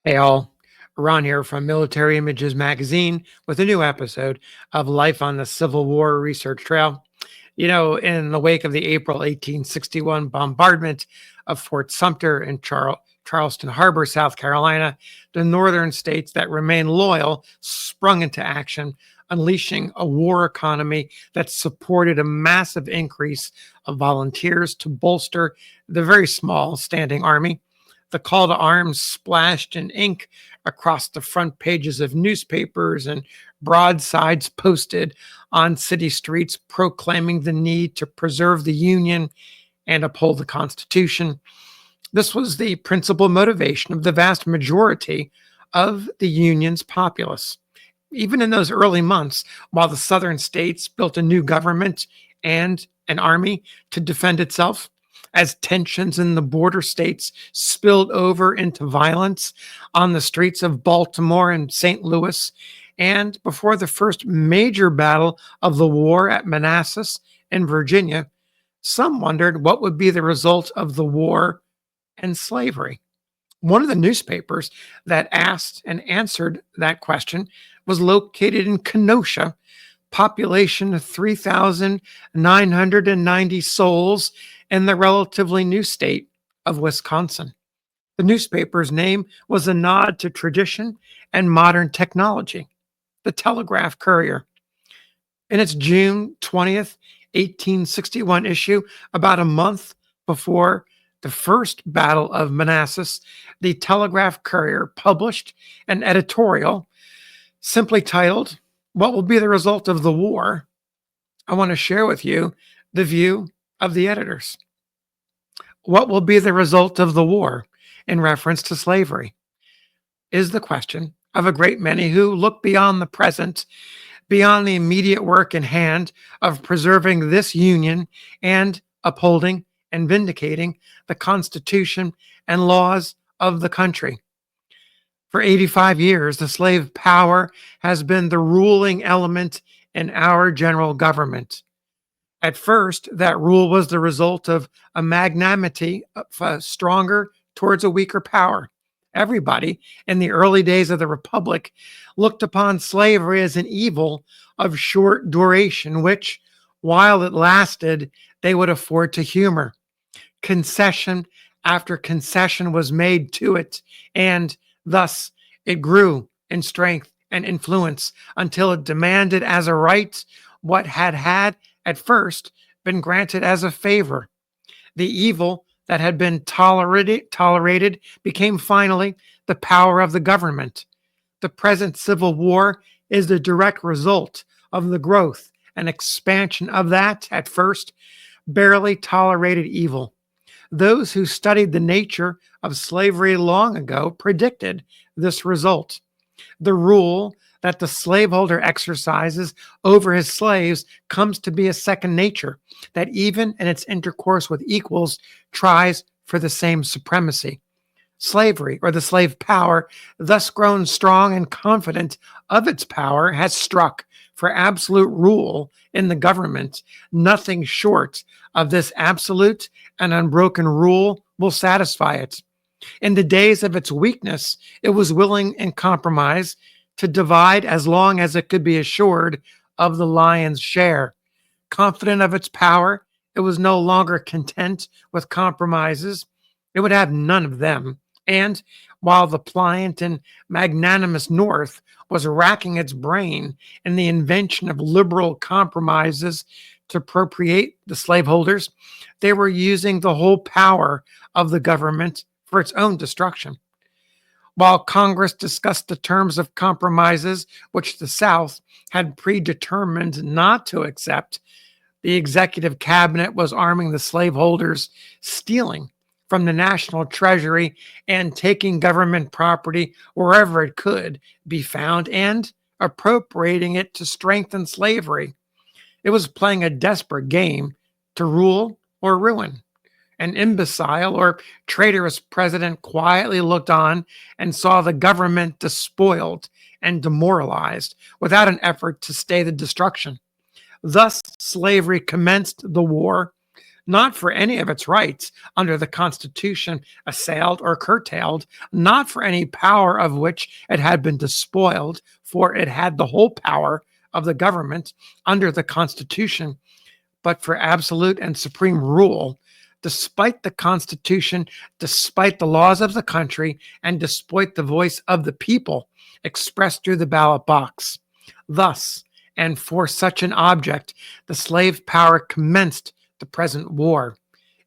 Hey all, Ron here from Military Images Magazine with a new episode of Life on the Civil War Research Trail. In the wake of the April 1861 bombardment of Fort Sumter in Charleston Harbor, South Carolina, the northern states that remained loyal sprung into action, unleashing a war economy that supported a massive increase of volunteers to bolster the very small standing army. The call to arms splashed in ink across the front pages of newspapers and broadsides posted on city streets proclaiming the need to preserve the Union and uphold the Constitution. This was the principal motivation of the vast majority of the Union's populace. Even in those early months, while the southern states built a new government and an army to defend itself, as tensions in the border states spilled over into violence on the streets of Baltimore and St. Louis, and before the first major battle of the war at Manassas in Virginia, some wondered what would be the result of the war and slavery. One of the newspapers that asked and answered that question was located in Kenosha, population of 3,990 souls in the relatively new state of Wisconsin. The newspaper's name was a nod to tradition and modern technology, the Telegraph-Courier. In its June 20th, 1861 issue, about a month before the first Battle of Manassas, the Telegraph-Courier published an editorial simply titled, "What Will Be the Result of the War?" I want to share with you the view of the editors. What will be the result of the war in reference to slavery is the question of a great many who look beyond the present, beyond the immediate work in hand of preserving this union and upholding and vindicating the Constitution and laws of the country. For 85 years, the slave power has been the ruling element in our general government. At first, that rule was the result of a magnanimity stronger towards a weaker power. Everybody in the early days of the Republic looked upon slavery as an evil of short duration, which, while it lasted, they would afford to humor. Concession after concession was made to it, and thus it grew in strength and influence until it demanded as a right what had at first been granted as a favor. The evil that had been tolerated became finally the power of the government. The present Civil War is the direct result of the growth and expansion of that, at first, barely tolerated evil. Those who studied the nature of slavery long ago predicted this result. The rule that the slaveholder exercises over his slaves comes to be a second nature, that even in its intercourse with equals tries for the same supremacy. Slavery, or the slave power, thus grown strong and confident of its power, has struck for absolute rule in the government. Nothing short of this absolute and unbroken rule will satisfy it. In the days of its weakness, it was willing in compromise to divide as long as it could be assured of the lion's share. Confident of its power, it was no longer content with compromises. It would have none of them. And while the pliant and magnanimous North was racking its brain in the invention of liberal compromises to appropriate the slaveholders, they were using the whole power of the government for its own destruction. While Congress discussed the terms of compromises which the South had predetermined not to accept, the executive cabinet was arming the slaveholders, stealing from the national treasury and taking government property wherever it could be found and appropriating it to strengthen slavery. It was playing a desperate game to rule or ruin. An imbecile or traitorous president quietly looked on and saw the government despoiled and demoralized without an effort to stay the destruction. Thus, slavery commenced the war, not for any of its rights under the Constitution assailed or curtailed, not for any power of which it had been despoiled, for it had the whole power of the government under the Constitution, but for absolute and supreme rule, despite the Constitution, despite the laws of the country, and despite the voice of the people expressed through the ballot box. Thus, and for such an object, the slave power commenced the present war.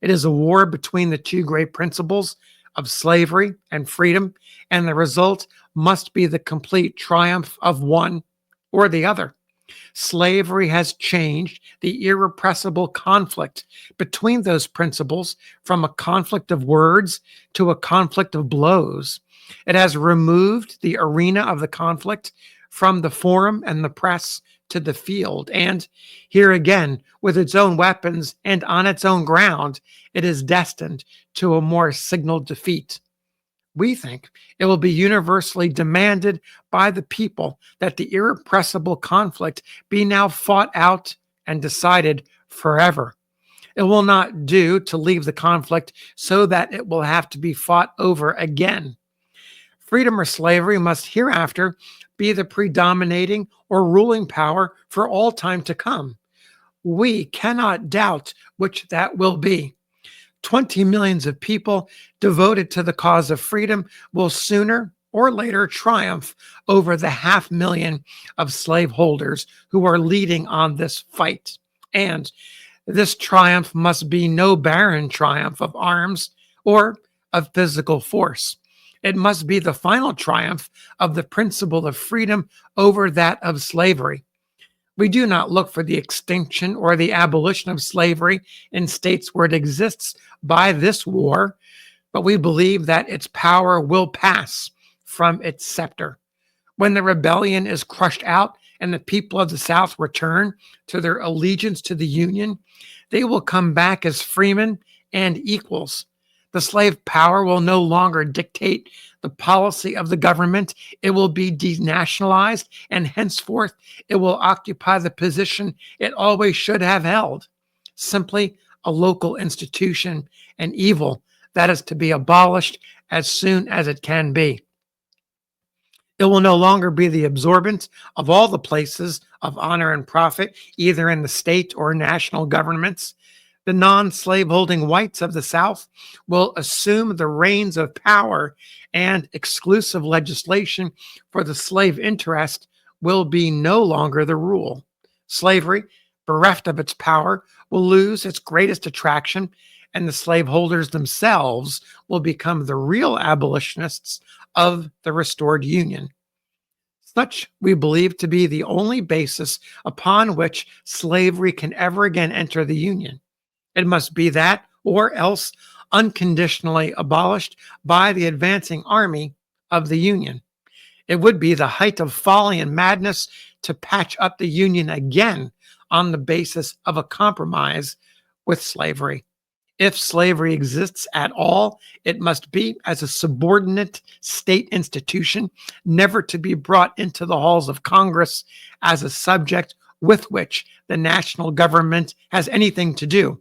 It is a war between the two great principles of slavery and freedom, and the result must be the complete triumph of one or the other. Slavery has changed the irrepressible conflict between those principles from a conflict of words to a conflict of blows. It has removed the arena of the conflict from the forum and the press to the field. And here again, with its own weapons and on its own ground, it is destined to a more signaled defeat. We think it will be universally demanded by the people that the irrepressible conflict be now fought out and decided forever. It will not do to leave the conflict so that it will have to be fought over again. Freedom or slavery must hereafter be the predominating or ruling power for all time to come. We cannot doubt which that will be. 20 millions of people devoted to the cause of freedom will sooner or later triumph over the 500,000 of slaveholders who are leading on this fight. And this triumph must be no barren triumph of arms or of physical force. It must be the final triumph of the principle of freedom over that of slavery. We do not look for the extinction or the abolition of slavery in states where it exists by this war, but we believe that its power will pass from its scepter. When the rebellion is crushed out and the people of the South return to their allegiance to the Union, they will come back as freemen and equals. The slave power will no longer dictate the policy of the government. It will be denationalized, and henceforth it will occupy the position it always should have held, simply a local institution, an evil that is to be abolished as soon as it can be. It will no longer be the absorbent of all the places of honor and profit, either in the state or national governments. The non-slaveholding whites of the South will assume the reins of power, and exclusive legislation for the slave interest will be no longer the rule. Slavery, bereft of its power, will lose its greatest attraction, and the slaveholders themselves will become the real abolitionists of the restored Union. Such we believe to be the only basis upon which slavery can ever again enter the Union. It must be that, or else unconditionally abolished by the advancing army of the Union. It would be the height of folly and madness to patch up the Union again on the basis of a compromise with slavery. If slavery exists at all, it must be as a subordinate state institution, never to be brought into the halls of Congress as a subject with which the national government has anything to do.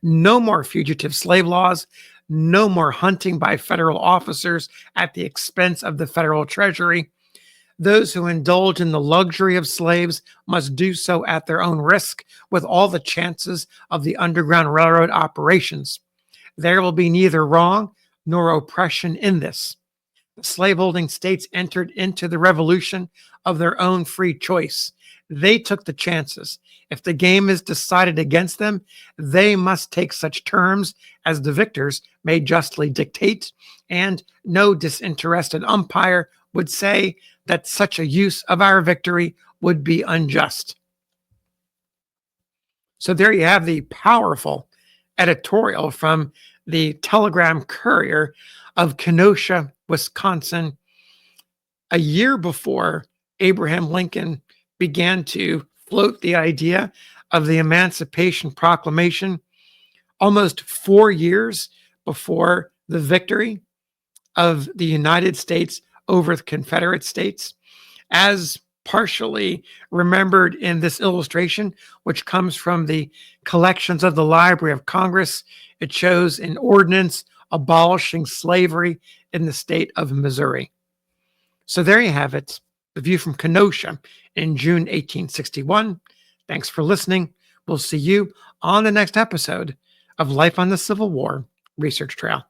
No more fugitive slave laws, no more hunting by federal officers at the expense of the federal treasury. Those who indulge in the luxury of slaves must do so at their own risk, with all the chances of the Underground Railroad operations. There will be neither wrong nor oppression in this. The slaveholding states entered into the revolution of their own free choice. They took the chances. If the game is decided against them, they must take such terms as the victors may justly dictate, and no disinterested umpire would say that such a use of our victory would be unjust. So there you have the powerful editorial from the Telegram-Courier of Kenosha, Wisconsin, a year before Abraham Lincoln began to float the idea of the Emancipation Proclamation, almost 4 years before the victory of the United States over the Confederate States. As partially remembered in this illustration, which comes from the collections of the Library of Congress. It shows an ordinance abolishing slavery in the state of Missouri. So there you have it, the view from Kenosha in June 1861. Thanks for listening. We'll see you on the next episode of Life on the Civil War Research Trail.